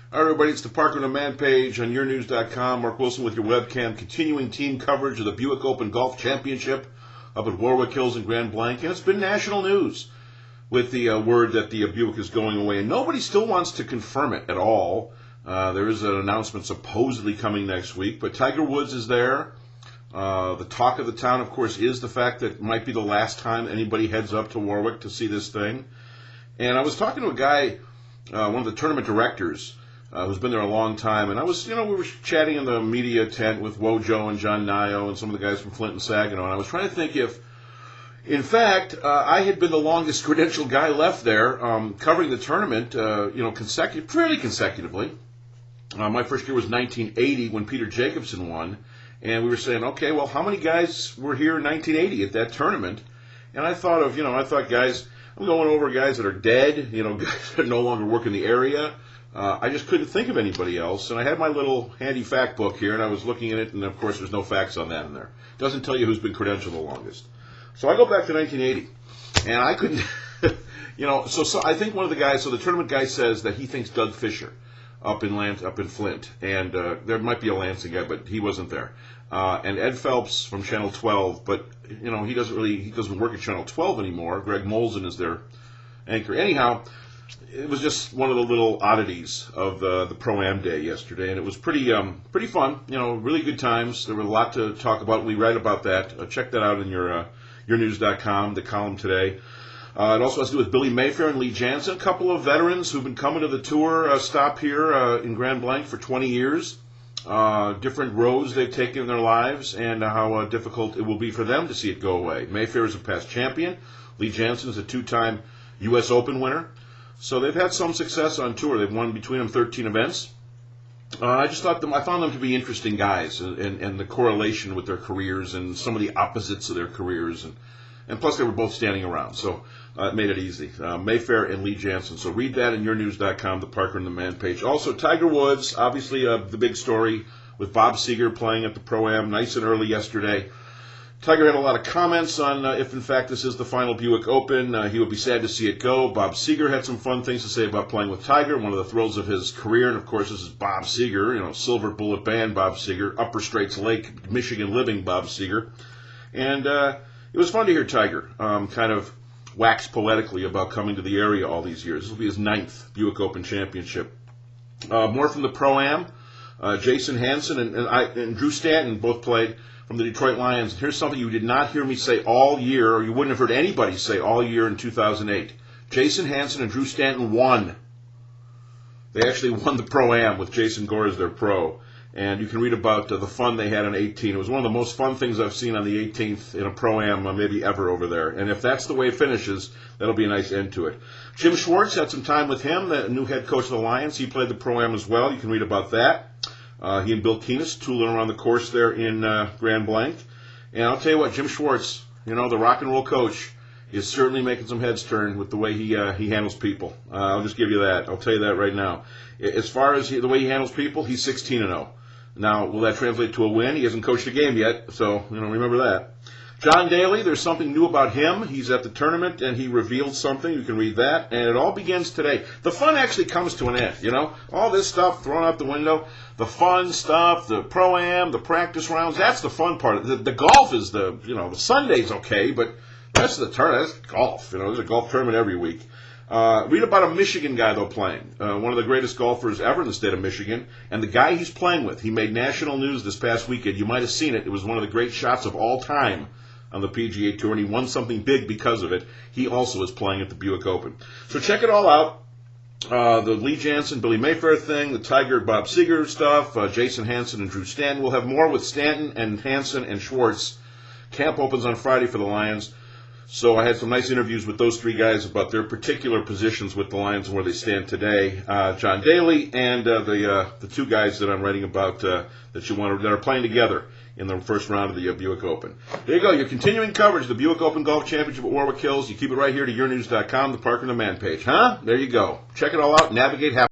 All right, everybody, it's the Parker and the Man page on yournews.com. Mark Wilson with your webcam, continuing team coverage of the Buick Open Golf Championship up at Warwick Hills in Grand Blanc. And it's been national news with the word that the Buick is going away. And nobody still wants to confirm it at all. There is an announcement supposedly coming next week, but Tiger Woods is there. The talk of the town, of course, is the fact that it might be the last time anybody heads up to Warwick to see this thing. And I was talking to a guy, one of the tournament directors, who's been there a long time, and we were chatting in the media tent with Wojo and John Nio and some of the guys from Flint and Saginaw, and I was trying to think if, in fact, I had been the longest credentialed guy left there, covering the tournament, pretty consecutively. My first year was 1980 when Peter Jacobsen won, and we were saying, okay, well, how many guys were here in 1980 at that tournament? And I thought guys, I'm going over guys that are dead, guys that no longer work in the area. I just couldn't think of anybody else, and I had my little handy fact book here, and I was looking at it, and of course there's no facts on that in there. It doesn't tell you who's been credentialed the longest. So I go back to 1980, and I couldn't, so I think one of the guys, so the tournament guy says that he thinks Doug Fisher up in Flint, and there might be a Lansing guy, but he wasn't there. And Ed Phelps from Channel 12, but he doesn't work at Channel 12 anymore. Greg Molson is their anchor. Anyhow, it was just one of the little oddities of the Pro-Am day yesterday, and it was pretty fun. Really good times. There were a lot to talk about. We read about that. Check that out in yournews.com, the column today. It also has to do with Billy Mayfair and Lee Janzen, a couple of veterans who've been coming to the tour stop here in Grand Blanc for 20 years. Different roads they've taken in their lives, and how difficult it will be for them to see it go away. Mayfair is a past champion. Lee Janzen is a two-time U.S. Open winner. So they've had some success on tour. They've won between them 13 events. I found them to be interesting guys, and the correlation with their careers and some of the opposites of their careers, and plus they were both standing around, so it made it easy. Mayfair and Lee Janzen. So read that in yournews.com, the Parker and the Man page. Also, Tiger Woods, obviously the big story with Bob Seger playing at the Pro-Am nice and early yesterday. Tiger had a lot of comments on if, in fact, this is the final Buick Open. He would be sad to see it go. Bob Seger had some fun things to say about playing with Tiger, one of the thrills of his career. And, of course, this is Bob Seger, Silver Bullet Band Bob Seger, Upper Straits Lake, Michigan living Bob Seger. And it was fun to hear Tiger kind of wax poetically about coming to the area all these years. This will be his 9th Buick Open championship. More from the Pro-Am. Jason Hansen and Drew Stanton both played from the Detroit Lions. Here's something you did not hear me say all year, or you wouldn't have heard anybody say all year in 2008. Jason Hansen and Drew Stanton won. They actually won the Pro-Am with Jason Gore as their pro. And you can read about the fun they had on 18. It was one of the most fun things I've seen on the 18th in a Pro-Am maybe ever over there. And if that's the way it finishes, that'll be a nice end to it. Jim Schwartz had some time with him, the new head coach of the Lions. He played the Pro-Am as well. You can read about that. He and Bill Keenest tooling around the course there in Grand Blanc. And I'll tell you what, Jim Schwartz, the rock and roll coach, is certainly making some heads turn with the way he handles people. I'll just give you that. I'll tell you that right now. As far as the way he handles people, he's 16-0. Now, will that translate to a win? He hasn't coached a game yet, so remember that. John Daly, there's something new about him. He's at the tournament, and he revealed something. You can read that, and it all begins today. The fun actually comes to an end, All this stuff thrown out the window. The fun stuff, the Pro-Am, the practice rounds, that's the fun part. The golf is the Sunday's okay, but that's the tournament. That's golf. There's a golf tournament every week. Read about a Michigan guy, though, playing. One of the greatest golfers ever in the state of Michigan. And the guy he's playing with, he made national news this past weekend. You might have seen it. It was one of the great shots of all time on the PGA Tour, and he won something big because of it. He also is playing at the Buick Open. So check it all out. The Lee Janzen, Billy Mayfair thing, the Tiger, Bob Seger stuff, Jason Hansen and Drew Stanton. We'll have more with Stanton and Hansen and Schwartz. Camp opens on Friday for the Lions. So I had some nice interviews with those three guys about their particular positions with the Lions and where they stand today. John Daly and the two guys that I'm writing about that are playing together in the first round of the Buick Open. There you go. Your continuing coverage of the Buick Open Golf Championship at Warwick Hills. You keep it right here to yournews.com, the Parker and the Man page. There you go. Check it all out. Navigate happily.